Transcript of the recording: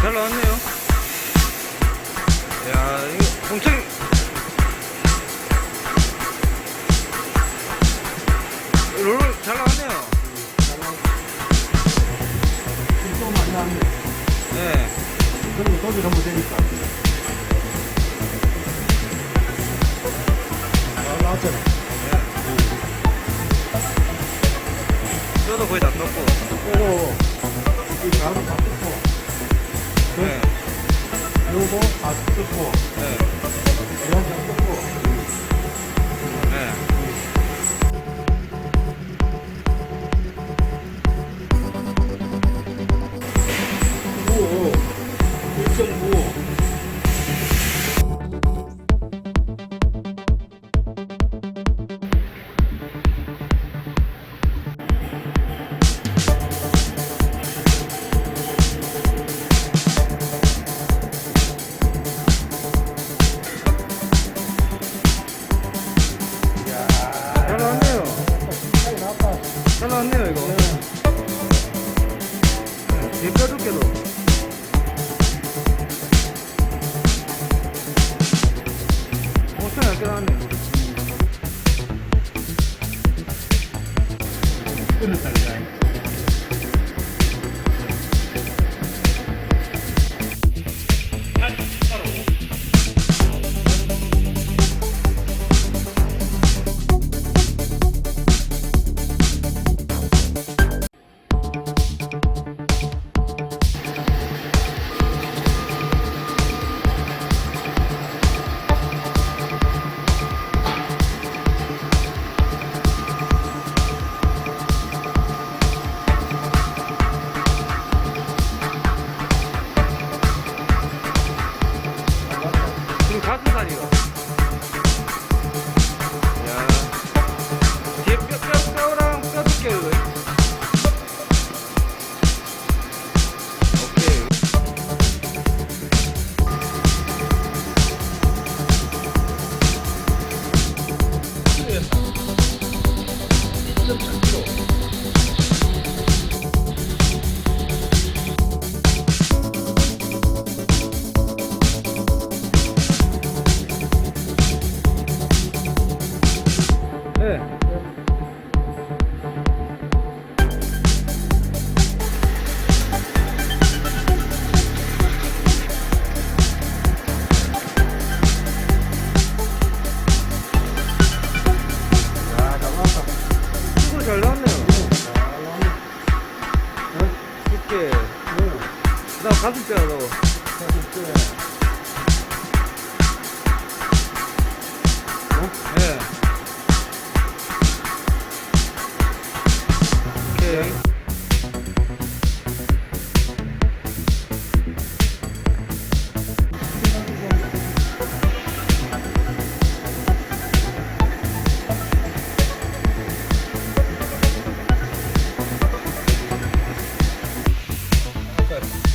잘 나왔네요. 야, 이거 엄청 롤 잘 나왔네요. 좀 많이 나왔네. 네. 그리고 도질 한번 되니까. 잘 나왔잖아. 뼈도 거의 다 떴고. 그리고 이 가루 다 뜯고. 네. 요거 다 뜯고. 네. 이런 거 뜯고. 네. 오, 1.9. 잘 나왔네요. 잘 나왔네요, 이거. 네. 뼈 두께도. 엄청 얇게 나왔네요. 끊었다니까. 지금 가슴살이요. 야, 뒤에 뼈랑 뼈 두께 이거. 오케이. 네. 야, 잘 나왔다. 이거 잘 나왔네요. 잘 나왔네. 두께. 나 가슴뼈도. 네. 오케이. 네.